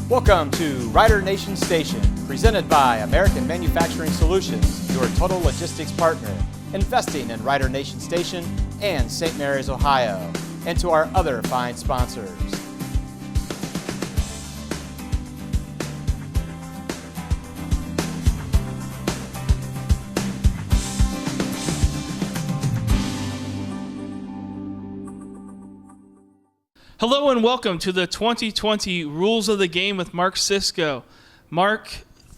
Welcome to Rider Nation Station, presented by American Manufacturing Solutions, your total logistics partner, investing in Rider Nation Station and St. Mary's, Ohio, and to our other fine sponsors. Hello and welcome to the 2020 Rules of the Game with Mark Cisco. Mark,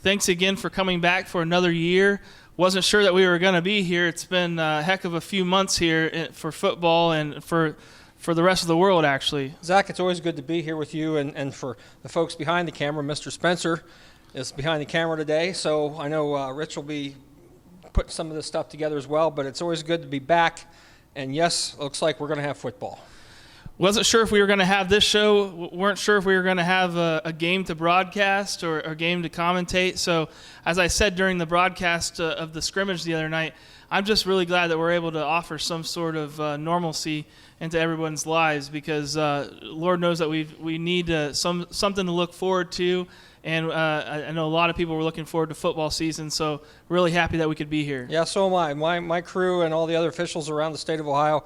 thanks again for coming back for another year. Wasn't sure that we were going to be here. It's been a heck of a few months here for football and for the rest of the world, actually. Zach, it's always good to be here with you, and for the folks behind the camera. Mr. Spencer is behind the camera today, so I know Rich will be putting some of this stuff together as well, but it's always good to be back. And yes, looks like we're going to have football. Wasn't sure if we were going to have this show. Weren't sure if we were going to have a game to broadcast or a game to commentate. So as I said during the broadcast of the scrimmage the other night, I'm just really glad that we're able to offer some sort of normalcy into everyone's lives, because Lord knows that we need something to look forward to. And I know a lot of people were looking forward to football season, so really happy that we could be here. Yeah, so am I. My crew and all the other officials around the state of Ohio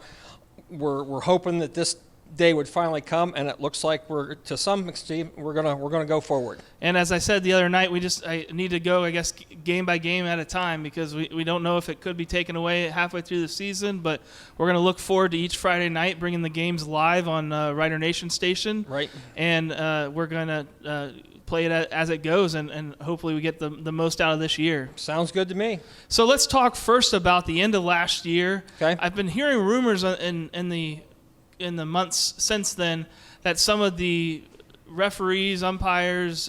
were hoping that this day would finally come, and it looks like to some extent we're gonna go forward. And as I said the other night, I need to go, I guess, game by game at a time, because we don't know if it could be taken away halfway through the season, but we're going to look forward to each Friday night bringing the games live on Rider Nation Station. Right. And we're going to play it as it goes, and hopefully we get the most out of this year. Sounds good to me. So let's talk first about the end of last year. Okay. I've been hearing rumors in the months since then that some of the referees, umpires,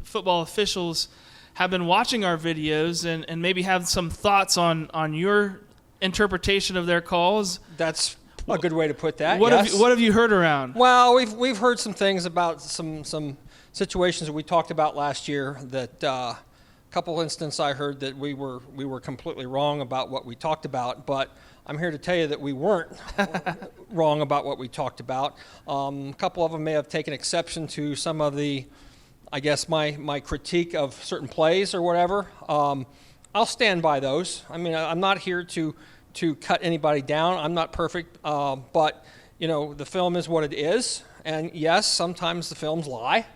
football officials have been watching our videos and maybe have some thoughts on your interpretation of their calls. That's a good way to put that. What yes. have you heard around? Well, we've heard some things about some situations that we talked about last year. That a couple instances I heard that we were completely wrong about what we talked about, but I'm here to tell you that we weren't wrong about what we talked about. A couple of them may have taken exception to some of the, I guess, my critique of certain plays or whatever. I'll stand by those. I mean, I'm not here to cut anybody down. I'm not perfect, but the film is what it is. And yes, sometimes the films lie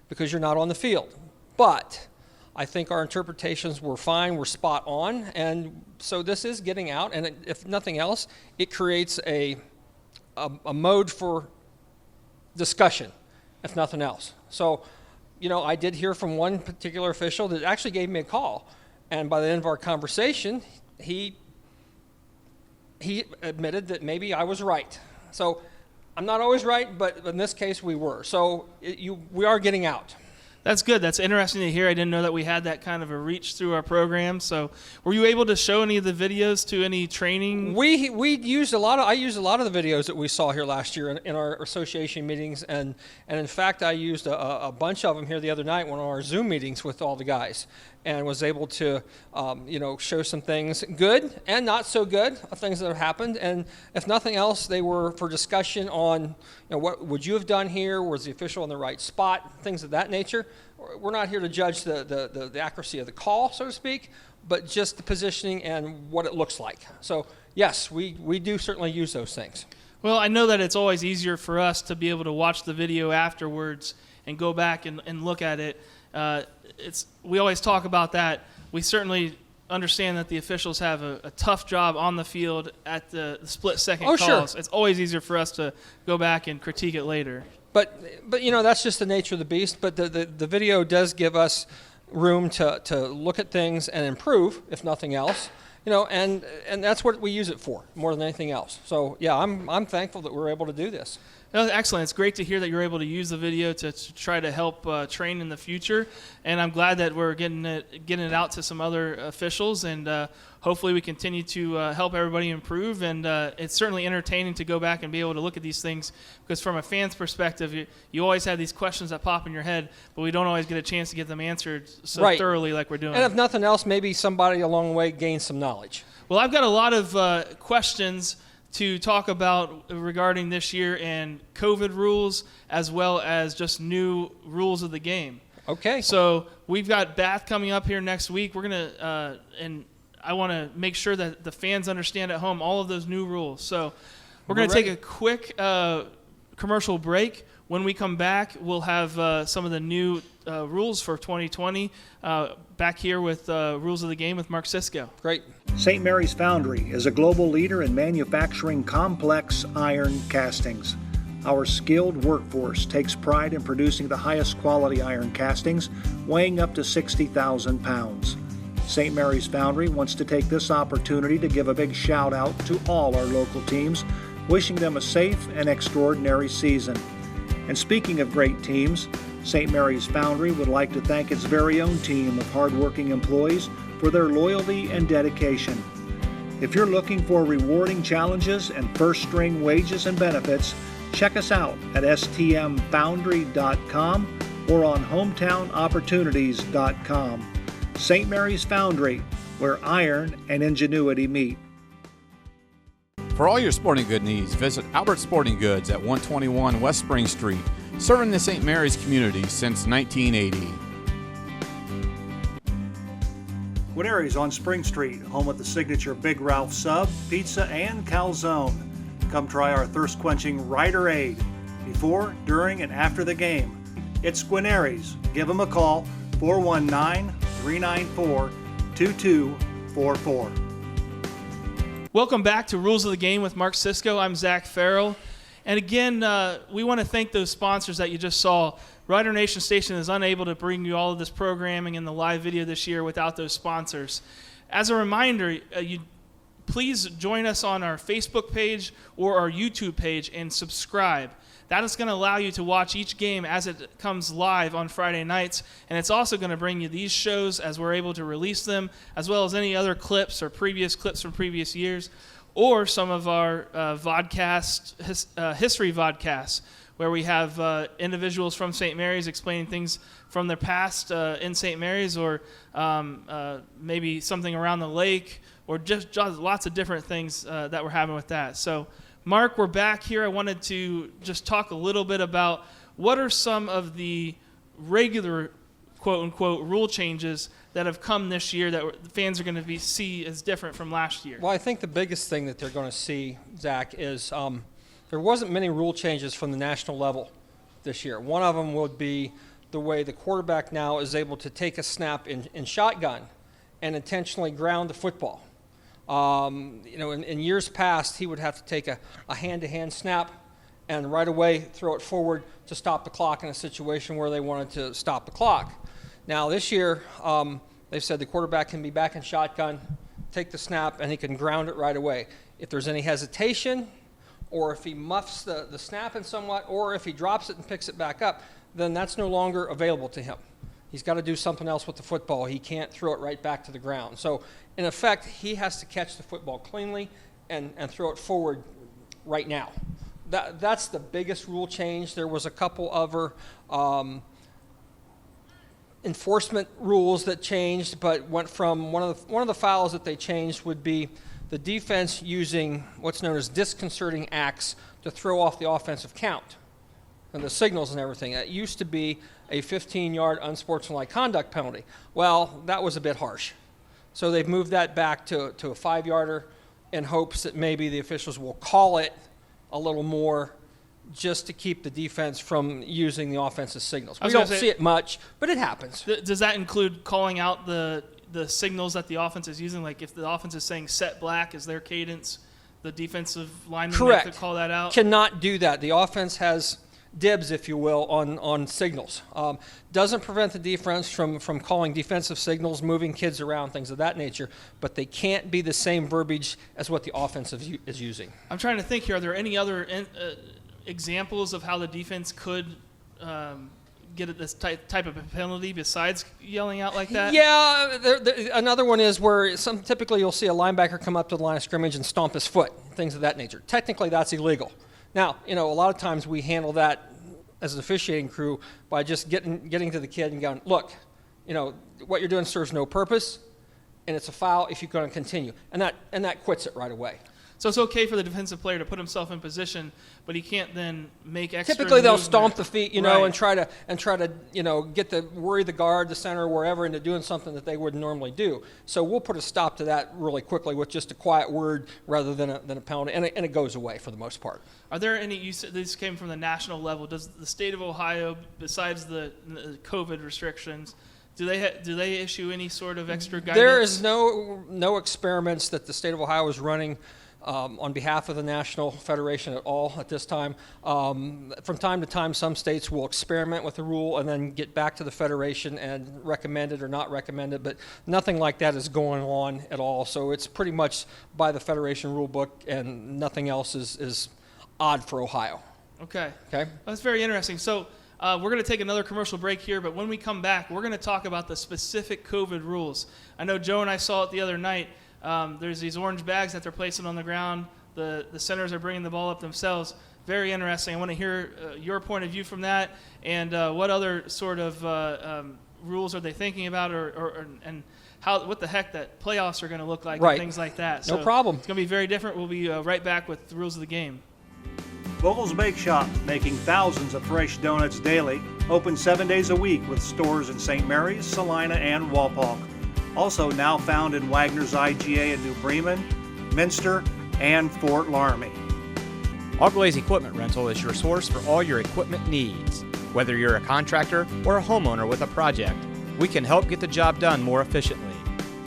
because you're not on the field. But I think our interpretations were fine, we're spot on, and so this is getting out, and if nothing else, it creates a mode for discussion, if nothing else. So, I did hear from one particular official that actually gave me a call, and by the end of our conversation, he admitted that maybe I was right. So I'm not always right, but in this case we were. So we are getting out. That's good. That's interesting to hear. I didn't know that we had that kind of a reach through our program. So, were you able to show any of the videos to any training? I used a lot of the videos that we saw here last year in our association meetings, and in fact, I used a bunch of them here the other night in our Zoom meetings with all the guys, and was able to show some things, good and not so good, things that have happened. And if nothing else, they were for discussion on what would you have done here? Was the official in the right spot? Things of that nature. We're not here to judge the accuracy of the call, so to speak, but just the positioning and what it looks like. So yes, we do certainly use those things. Well, I know that it's always easier for us to be able to watch the video afterwards and go back and look at it. We always talk about that. We certainly understand that the officials have a tough job on the field at the split-second calls. Sure. It's always easier for us to go back and critique it later. But that's just the nature of the beast. But the video does give us room to look at things and improve, if nothing else. And that's what we use it for more than anything else. So yeah, I'm thankful that we're able to do this. No, excellent. It's great to hear that you're able to use the video to try to help train in the future, and I'm glad that we're getting it out to some other officials, and hopefully we continue to help everybody improve. And it's certainly entertaining to go back and be able to look at these things, because from a fan's perspective, you always have these questions that pop in your head, but we don't always get a chance to get them answered so thoroughly like we're doing. And if nothing else, maybe somebody along the way gains some knowledge. Well, I've got a lot of questions to talk about regarding this year and COVID rules, as well as just new rules of the game. Okay. So we've got Bath coming up here next week. We're gonna and I want to make sure that the fans understand at home all of those new rules. So we're going to take a quick commercial break. When we come back, we'll have some of the new rules for 2020 back here with Rules of the Game with Mark Cisco. Great. St. Mary's Foundry is a global leader in manufacturing complex iron castings. Our skilled workforce takes pride in producing the highest quality iron castings, weighing up to 60,000 pounds. St. Mary's Foundry wants to take this opportunity to give a big shout out to all our local teams, wishing them a safe and extraordinary season. And speaking of great teams, St. Mary's Foundry would like to thank its very own team of hardworking employees for their loyalty and dedication. If you're looking for rewarding challenges and first-string wages and benefits, check us out at stmfoundry.com or on hometownopportunities.com. St. Mary's Foundry, where iron and ingenuity meet. For all your sporting good needs, visit Albert Sporting Goods at 121 West Spring Street, serving the St. Mary's community since 1980. Guarneri's on Spring Street, home of the signature Big Ralph Sub, Pizza, and Calzone. Come try our thirst-quenching Rider-Aid before, during, and after the game. It's Guarneri's. Give them a call, 419-394-2244. Welcome back to Rules of the Game with Mark Cisco. I'm Zach Farrell. And again, we want to thank those sponsors that you just saw. Rider Nation Station is unable to bring you all of this programming and the live video this year without those sponsors. As a reminder, please join us on our Facebook page or our YouTube page and subscribe. That is going to allow you to watch each game as it comes live on Friday nights, and it's also going to bring you these shows as we're able to release them, as well as any other clips or previous clips from previous years, or some of our history vodcasts, where we have individuals from St. Mary's explaining things from their past in St. Mary's, or maybe something around the lake, or just lots of different things that we're having with that. So, Mark, we're back here. I wanted to just talk a little bit about what are some of the regular, quote-unquote, rule changes that have come this year that the fans are going to see as different from last year. Well, I think the biggest thing that they're going to see, Zach, is there wasn't many rule changes from the national level this year. One of them would be the way the quarterback now is able to take a snap in shotgun and intentionally ground the football. In years past, he would have to take a hand-to-hand snap and right away throw it forward to stop the clock in a situation where they wanted to stop the clock. Now, this year, they've said the quarterback can be back in shotgun, take the snap, and he can ground it right away. If there's any hesitation, or if he muffs the snap in somewhat, or if he drops it and picks it back up, then that's no longer available to him. He's got to do something else with the football. He can't throw it right back to the ground. So, in effect, he has to catch the football cleanly and throw it forward right now. That's the biggest rule change. There was a couple other enforcement rules that changed, but went from one of the fouls that they changed would be the defense using what's known as disconcerting acts to throw off the offensive count and the signals and everything. It used to be a 15-yard unsportsmanlike conduct penalty. Well, that was a bit harsh. So they've moved that back to a 5-yarder in hopes that maybe the officials will call it a little more just to keep the defense from using the offensive signals. We don't see it much, but it happens. Does that include calling out the signals that the offense is using? Like if the offense is saying set black is their cadence, the defensive lineman Correct. Could call that out? Cannot do that. The offense has dibs, if you will, on signals. Doesn't prevent the defense from calling defensive signals, moving kids around, things of that nature, but they can't be the same verbiage as what the offense is using. I'm trying to think here. Are there any other examples of how the defense could get this type of penalty besides yelling out like that? Yeah, another one is where typically you'll see a linebacker come up to the line of scrimmage and stomp his foot, things of that nature. Technically, that's illegal. Now, a lot of times we handle that as an officiating crew by just getting to the kid and going, look, what you're doing serves no purpose, and it's a foul if you're going to continue. And that quits it right away. So it's okay for the defensive player to put himself in position, but he can't then make extra. Typically, they'll movement. stomp the feet, Right. and try to, worry the guard, the center, wherever, into doing something that they wouldn't normally do. So we'll put a stop to that really quickly with just a quiet word rather than a penalty, and it goes away for the most part. Are there any? You said this came from the national level. Does the state of Ohio, besides the COVID restrictions, do they issue any sort of extra guidance? There is no experiments that the state of Ohio is running on behalf of the National Federation at all at this time. From time to time, some states will experiment with the rule and then get back to the Federation and recommend it or not recommend it, but nothing like that is going on at all. So it's pretty much by the Federation rule book, and nothing else is odd for Ohio. Okay. Okay? That's very interesting. So we're going to take another commercial break here, but when we come back, we're going to talk about the specific COVID rules. I know Joe and I saw it the other night. There's these orange bags that they're placing on the ground. The centers are bringing the ball up themselves. Very interesting. I want to hear your point of view from that, and what other sort of rules are they thinking about, and what the heck that playoffs are going to look like, Right. and things like that. No problem. It's going to be very different. We'll be right back with the rules of the game. Vogel's Bake Shop, making thousands of fresh donuts daily, open 7 days a week with stores in St. Mary's, Salina, and Walpock. Also now found in Wagner's IGA in New Bremen, Minster, and Fort Laramie. Auglaze Equipment Rental is your source for all your equipment needs. Whether you're a contractor or a homeowner with a project, we can help get the job done more efficiently.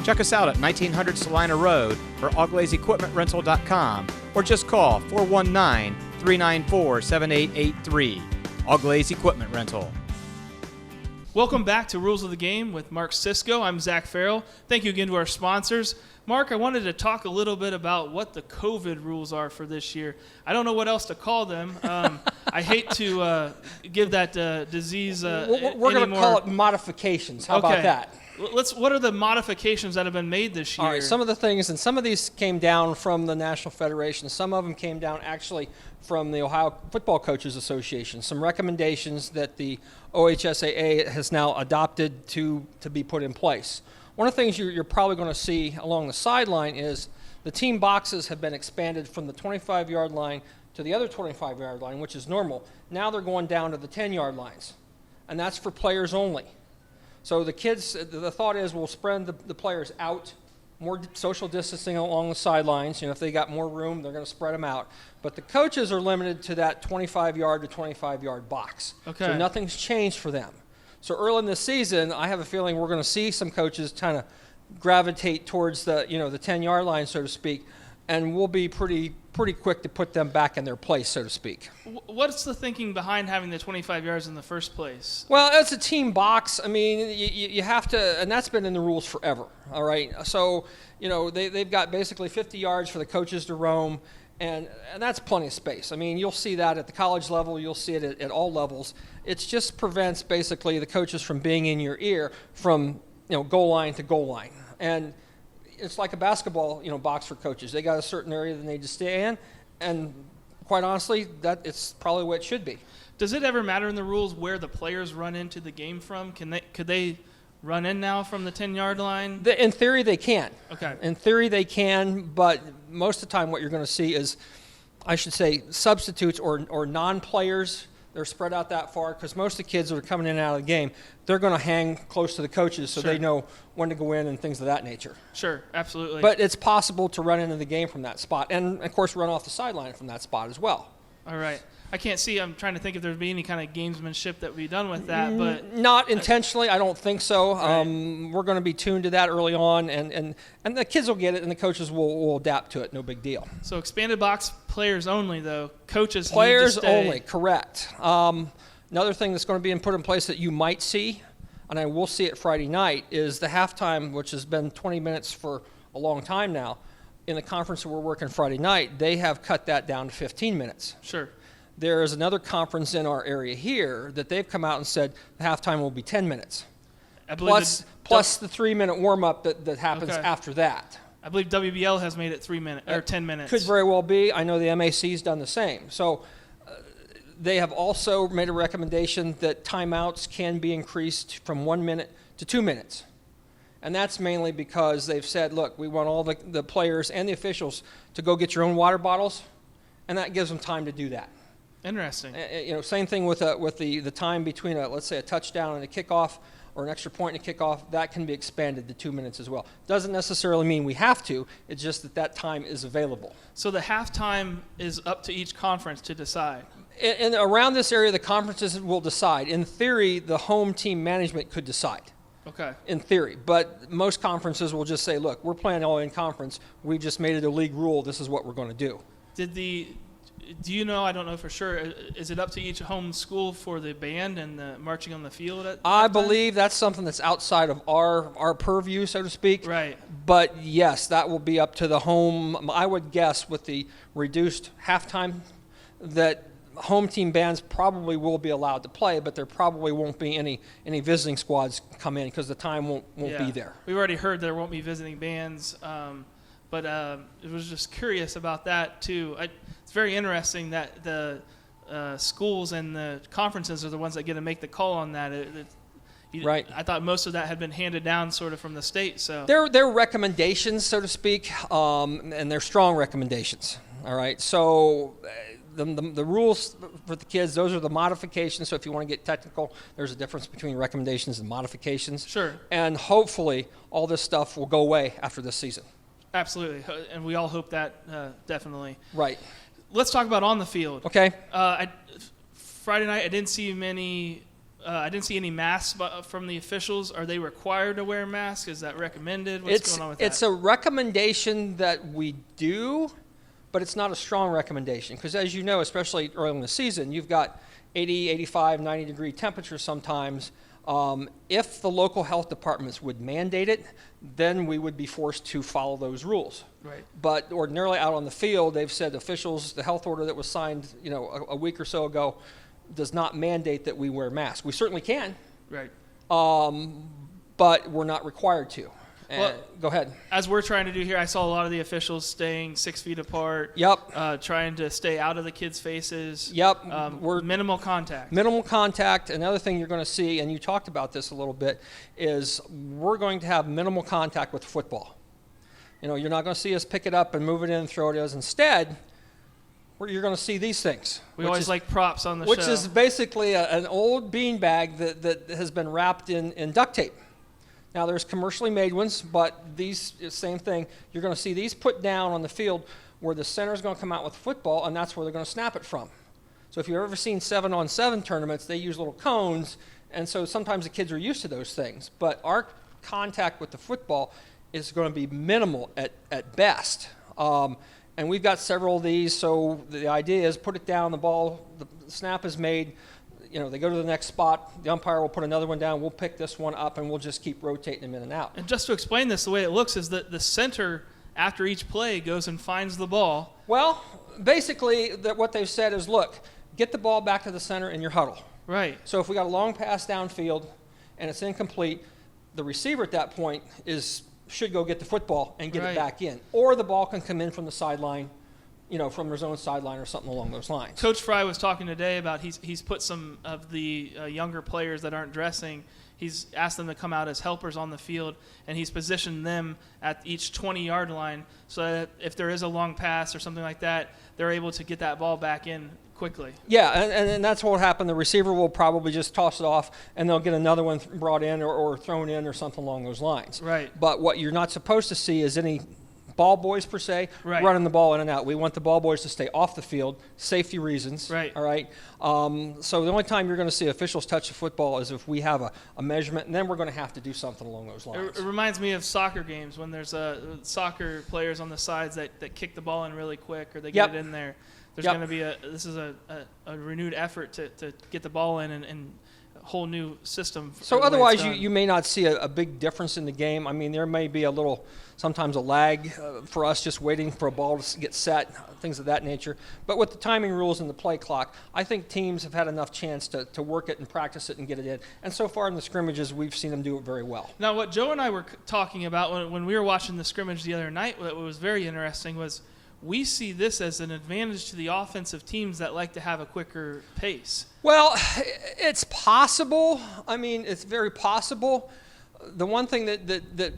Check us out at 1900 Salina Road or AuglaiseEquipmentRental.com, or just call 419-394-7883. Auglaze Equipment Rental. Welcome back to Rules of the Game with Mark Cisco. I'm Zach Farrell. Thank you again to our sponsors. Mark, I wanted to talk a little bit about what the COVID rules are for this year. I don't know what else to call them. I hate to give that disease We're going to call it modifications. How about that? What are the modifications that have been made this year? All right, some of the things, and some of these came down from the National Federation. Some of them came down actually from the Ohio Football Coaches Association. Some recommendations that the OHSAA has now adopted to be put in place. One of the things you're probably going to see along the sideline is the team boxes have been expanded from the 25-yard line to the other 25-yard line, which is normal. Now they're going down to the 10-yard lines, and that's for players only. So the kids, the thought is we'll spread the players out, more social distancing along the sidelines. If they got more room, they're going to spread them out. But the coaches are limited to that 25-yard to 25-yard box. Okay. So nothing's changed for them. So early in the season, I have a feeling we're going to see some coaches kind of gravitate towards the 10-yard line, so to speak, and we'll be pretty quick to put them back in their place, so to speak. What's the thinking behind having the 25 yards in the first place? Well, it's a team box. I mean, you have to, and that's been in the rules forever, all right? So, they've got basically 50 yards for the coaches to roam, and that's plenty of space. I mean, you'll see that at the college level. You'll see it at all levels. It just prevents basically the coaches from being in your ear from, goal line to goal line. And it's like a basketball, box for coaches. They got a certain area that they need to stay in, and quite honestly, that it's probably what it should be. Does it ever matter in the rules where the players run into the game from? Could they run in now from the 10-yard line? In theory, they can. Okay. In theory, they can, but most of the time what you're going to see is, I should say, substitutes or non-players. They're spread out that far because most of the kids that are coming in and out of the game, they're going to hang close to the coaches so Sure. they know when to go in and things of that nature. Sure, absolutely. But it's possible to run into the game from that spot and, of course, run off the sideline from that spot as well. All right. I can't see. I'm trying to think if there'd be any kind of gamesmanship that would be done with that, but Not intentionally. I don't think so. Right. We're going to be tuned to that early on, and the kids will get it, and the coaches will adapt to it. No big deal. so expanded box players only though. Coaches Players need to stay. only, correct. Another thing that's going to be put in place that you might see, and I will see it Friday night, is the halftime, which has been 20 minutes for a long time now. In the conference that we're working Friday night, they have cut that down to 15 minutes. Sure. There is another conference in our area here that they've come out and said the halftime will be 10 minutes. I believe Plus the 3-minute warm-up that happens Okay. after that. I believe WBL has made it 3 minutes or 10 minutes. Could very well be. I know the MAC's done the same. So they have also made a recommendation that timeouts can be increased from 1 minute to 2 minutes. And that's mainly because they've said, look, we want all the players and the officials to go get your own water bottles, and that gives them time to do that. Interesting. Same thing with the time between, let's say, a touchdown and a kickoff, or an extra point and a kickoff. That can be expanded to 2 minutes as well. Doesn't necessarily mean we have to. It's just that time is available. So the halftime is up to each conference to decide. And around this area, the conferences will decide. In theory, the home team management could decide. Okay. In theory. But most conferences will just say, look, we're playing all in conference. We've just made it a league rule. This is what we're going to do. Do you know, I don't know for sure, is it up to each home school for the band and the marching on the field? I believe that's something that's outside of our purview, so to speak. Right. But yes, that will be up to the home. I would guess with the reduced halftime that home team bands probably will be allowed to play, but there probably won't be any visiting squads come in because the time won't be there. We've already heard there won't be visiting bands, but I was just curious about that too. It's very interesting that the schools and the conferences are the ones that get to make the call on that. Right. I thought most of that had been handed down sort of from the state. So they're recommendations, so to speak, and they're strong recommendations. All right. So the rules for the kids, those are the modifications. So if you want to get technical, there's a difference between recommendations and modifications. Sure. And hopefully all this stuff will go away after this season. Absolutely. And we all hope that definitely. Right. Let's talk about on the field. Okay. Friday night, I didn't see any masks from the officials. Are they required to wear masks? Is that recommended? What's going on with that? It's a recommendation that we do, but it's not a strong recommendation because, as you know, especially early in the season, you've got 80, 85, 90-degree temperatures sometimes. If the local health departments would mandate it, then we would be forced to follow those rules. Right. But ordinarily out on the field, they've said officials, the health order that was signed, a week or so ago, does not mandate that we wear masks. We certainly can. Right. But we're not required to. Go ahead. As we're trying to do here, I saw a lot of the officials staying 6 feet apart. Yep. Trying to stay out of the kids' faces. Yep. We're minimal contact. Minimal contact. Another thing you're going to see, and you talked about this a little bit, is we're going to have minimal contact with football. You're not going to see us pick it up and move it in and throw it as. Instead, you're going to see these things. We always like props on the show. Which is basically an old beanbag that has been wrapped in duct tape. Now, there's commercially made ones, but these, same thing. You're going to see these put down on the field where the center is going to come out with football, and that's where they're going to snap it from. So if you've ever seen 7-on-7 tournaments, they use little cones, and so sometimes the kids are used to those things. But our contact with the football is going to be minimal at best. And we've got several of these, so the idea is put it down, the snap is made, they go to the next spot, the umpire will put another one down, we'll pick this one up, and we'll just keep rotating them in and out. And just to explain this, the way it looks is that the center, after each play, goes and finds the ball. Well, basically, what they've said is, look, get the ball back to the center in your huddle. Right. So if we got a long pass downfield and it's incomplete, the receiver at that point should go get the football and get it back in. Or the ball can come in from the sideline, from his own sideline or something along those lines. Coach Fry was talking today about he's put some of the younger players that aren't dressing, he's asked them to come out as helpers on the field, and he's positioned them at each 20-yard line so that if there is a long pass or something like that, they're able to get that ball back in quickly. Yeah, and that's what will happen. The receiver will probably just toss it off, and they'll get another one brought in or thrown in or something along those lines. Right. But what you're not supposed to see is any ball boys per se running the ball in and out. We want the ball boys to stay off the field, safety reasons. Right. All right. So the only time you're going to see officials touch the football is if we have a measurement, and then we're going to have to do something along those lines. It reminds me of soccer games when there's soccer players on the sides that kick the ball in really quick or they get it in there. There's going to be a renewed effort to get the ball in and whole new system. So otherwise, you may not see a big difference in the game. I mean, there may be sometimes a lag for us just waiting for a ball to get set, things of that nature. But with the timing rules and the play clock, I think teams have had enough chance to work it and practice it and get it in. And so far in the scrimmages, we've seen them do it very well. Now, what Joe and I were talking about when we were watching the scrimmage the other night, what was very interesting was we see this as an advantage to the offensive teams that like to have a quicker pace. Well, it's possible. I mean, it's very possible. The one thing that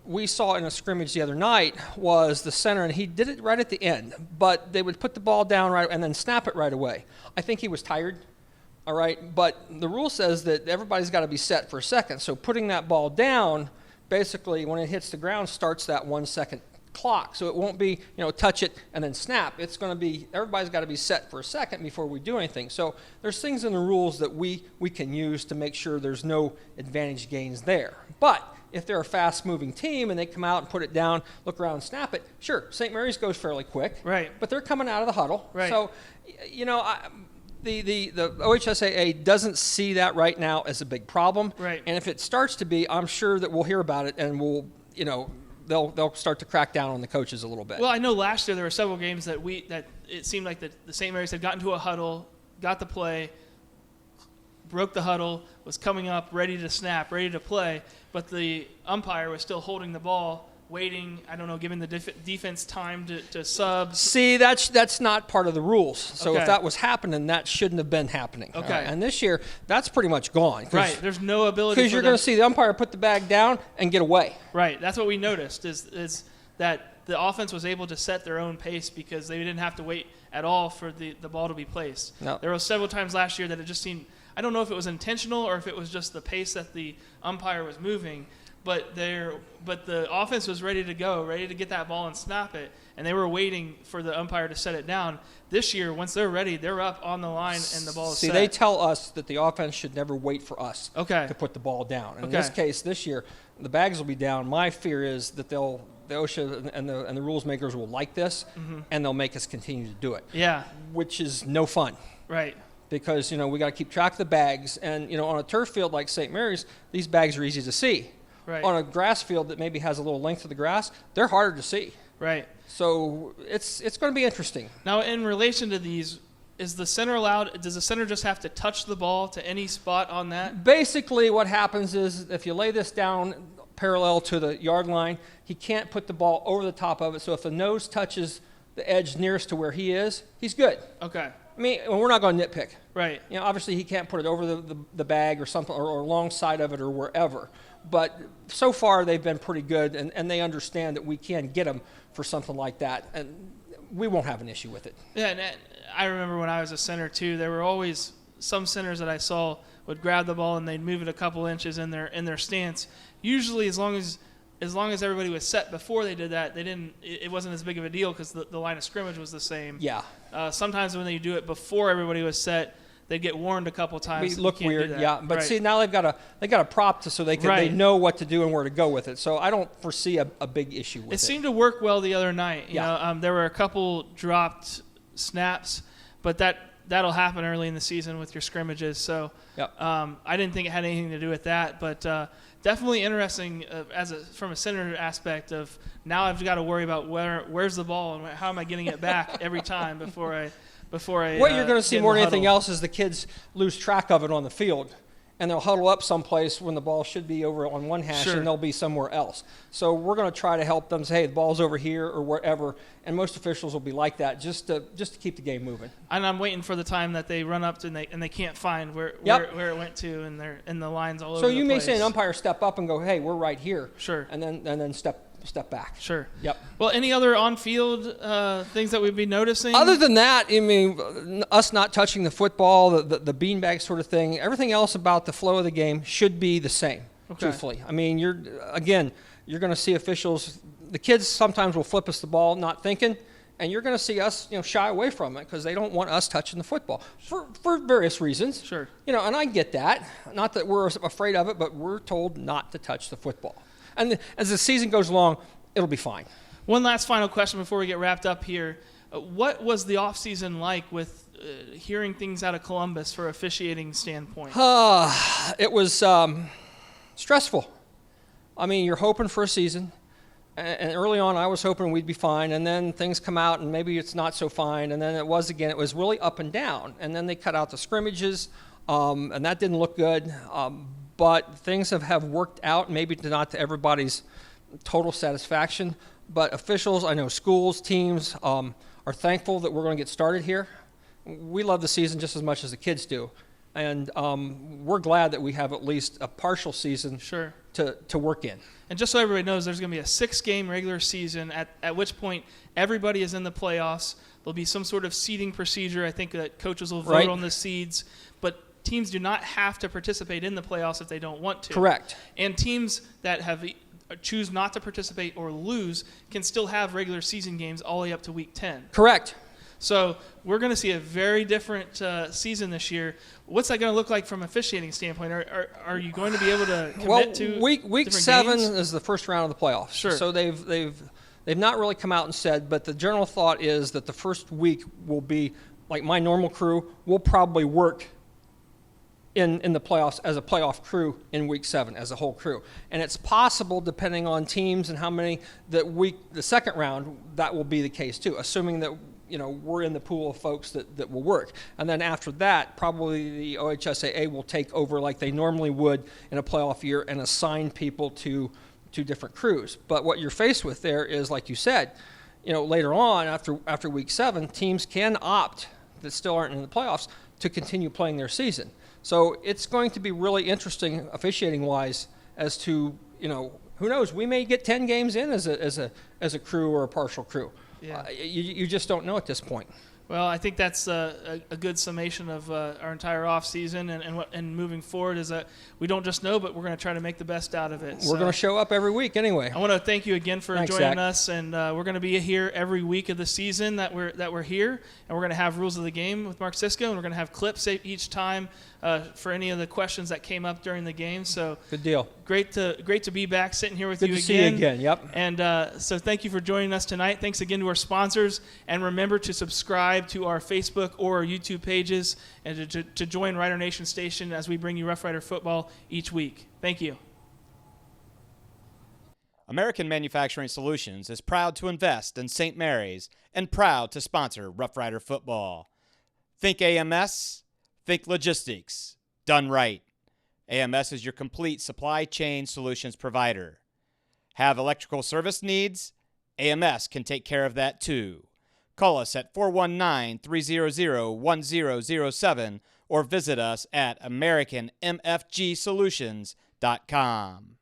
we saw in a scrimmage the other night was the center, and he did it right at the end, but they would put the ball down right and then snap it right away. I think he was tired, all right, but the rule says that everybody's got to be set for a second. So putting that ball down, basically when it hits the ground, starts that 1 second clock. So it won't be, touch it and then snap. It's going to be, everybody's got to be set for a second before we do anything. So there's things in the rules that we can use to make sure there's no advantage gains there. But if they're a fast-moving team and they come out and put it down, look around and snap it, sure, St. Mary's goes fairly quick. Right. But they're coming out of the huddle. Right. So, the OHSAA doesn't see that right now as a big problem. Right. And if it starts to be, I'm sure that we'll hear about it and they'll start to crack down on the coaches a little bit. Well, I know last year there were several games that it seemed like the St. Mary's had gotten to a huddle, got the play, broke the huddle, was coming up, ready to snap, ready to play, but the umpire was still holding the ball, waiting, giving the defense time to sub. See, that's not part of the rules. So Okay. if that was happening, that shouldn't have been happening. Okay. Right? And this year, that's pretty much gone. Right, there's no ability Because you're going to see the umpire put the bag down and get away. Right, that's what we noticed is that the offense was able to set their own pace because they didn't have to wait at all for the ball to be placed. No. There were several times last year that it just seemed, I don't know if it was intentional or if it was just the pace that the umpire was moving, but the offense was ready to go, ready to get that ball and snap it, and they were waiting for the umpire to set it down. This year, once they're ready, they're up on the line and the ball is set. See, they tell us that the offense should never wait for us Okay. to put the ball down. In Okay. this case, this year, the bags will be down. My fear is that the OSHA and the rules makers will like this, and they'll make us continue to do it. Yeah, Which is no fun. right. Because, we got to keep track of the bags. And, on a turf field like St. Mary's, these bags are easy to see. Right. On a grass field that maybe has a little length of the grass, they're harder to see. Right. So it's going to be interesting. Now, in relation to these, is the center allowed? Does the center just have to touch the ball to any spot on that? Basically, what happens is if you lay this down parallel to the yard line, he can't put the ball over the top of it. So if the nose touches the edge nearest to where he is, he's good. Okay. I mean, we're not going to nitpick. Right. Obviously he can't put it over the bag or something or alongside of it or wherever. But so far they've been pretty good, and they understand that we can get them for something like that, and we won't have an issue with it. Yeah, and I remember when I was a center too, there were always some centers that I saw would grab the ball and they'd move it a couple inches in their stance. Usually, as long as everybody was set before they did that, it wasn't as big of a deal because the line of scrimmage was the same. Yeah. Sometimes when they do it before everybody was set, they'd get warned a couple times. We look You can't do weird, that. yeah. But Right. see, now they've got a prop so they Right. know what to do and where to go with it. So I don't foresee a big issue with it. It seemed to work well the other night. Yeah. There were a couple dropped snaps, but that'll happen early in the season with your scrimmages. So Yep. I didn't think it had anything to do with that, but definitely interesting from a center aspect of now I've got to worry about where's the ball and how am I getting it back every time before I. What you're going to see more than anything else is the kids lose track of it on the field, and they'll huddle up someplace when the ball should be over on one hash, Sure. and they'll be somewhere else. So we're going to try to help them say, hey, the ball's over here or wherever, and most officials will be like that just to keep the game moving. And I'm waiting for the time that they run up to and they can't find where it went to, and the lines all over. So the you may place. see an umpire step up and go, hey, we're right here. Sure. And then step back. Sure. Yep. Well, any other on-field things that we've been noticing? Other than that, I mean, us not touching the football, the beanbag sort of thing, everything else about the flow of the game should be the same, truthfully. I mean, you're going to see officials, the kids sometimes will flip us the ball not thinking, and you're going to see us, shy away from it because they don't want us touching the football for various reasons. Sure. And I get that. Not that we're afraid of it, but we're told not to touch the football. And as the season goes along, it'll be fine. One last final question before we get wrapped up here. What was the off-season like with hearing things out of Columbus for officiating standpoint? It was stressful. I mean, you're hoping for a season. And early on, I was hoping we'd be fine. And then things come out, and maybe it's not so fine. And then it was again. It was really up and down. And then they cut out the scrimmages, and that didn't look good. But things have worked out, maybe not to everybody's total satisfaction. But officials, I know schools, teams are thankful that we're going to get started here. We love the season just as much as the kids do. And we're glad that we have at least a partial season Sure. to work in. And just so everybody knows, there's going to be a 6-game regular season, at which point everybody is in the playoffs. There'll be some sort of seeding procedure. I think that coaches will vote Right. on the seeds. But teams do not have to participate in the playoffs if they don't want to. Correct. And teams that choose not to participate or lose can still have regular season games all the way up to week 10. Correct. So we're going to see a very different season this year. What's that going to look like from an officiating standpoint? Are you going to be able to commit to week different 7 games? is the first round of the playoffs. Sure. So they've not really come out and said, but the general thought is that the first week will be like my normal crew. We'll probably work in the playoffs as a playoff crew in week 7 as a whole crew. And it's possible, depending on teams and how many, the second round, that will be the case too, assuming that we're in the pool of folks that will work. And then after that, probably the OHSAA will take over like they normally would in a playoff year and assign people to different crews. But what you're faced with there is, like you said, later on after week 7, teams can opt that still aren't in the playoffs to continue playing their season. So it's going to be really interesting officiating-wise as to, who knows, we may get 10 games in as a crew or a partial crew. Yeah. You just don't know at this point. Well, I think that's a good summation of our entire off season and moving forward is that we don't just know, but we're going to try to make the best out of it. We're going to show up every week anyway. I want to thank you again for Thanks, joining Zach. us, and we're going to be here every week of the season that we're here, and we're going to have rules of the game with Mark Cisco, and we're going to have clips each time for any of the questions that came up during the game. So good deal. Great to be back sitting here with Good you to again. see you again. Yep. And so thank you for joining us tonight. Thanks again to our sponsors, and remember to subscribe to our Facebook or our YouTube pages and to join Rider Nation Station as we bring you Rough Rider football each week. Thank you. American Manufacturing Solutions is proud to invest in St. Mary's and proud to sponsor Rough Rider football. Think AMS, think logistics, done right. AMS is your complete supply chain solutions provider. Have electrical service needs? AMS can take care of that too. Call us at 419-300-1007 or visit us at AmericanMFGSolutions.com.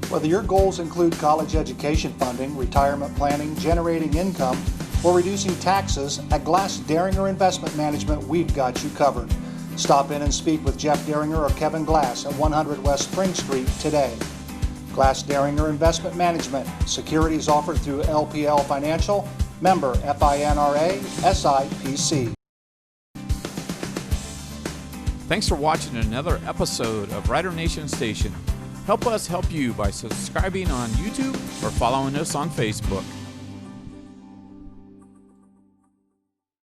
Whether your goals include college education funding, retirement planning, generating income, or reducing taxes, at Glass Daringer Investment Management, we've got you covered. Stop in and speak with Jeff Daringer or Kevin Glass at 100 West Spring Street today. Glass Daringer Investment Management. Securities offered through LPL Financial, member FINRA, SIPC. Thanks for watching another episode of Rider Nation Station. Help us help you by subscribing on YouTube or following us on Facebook.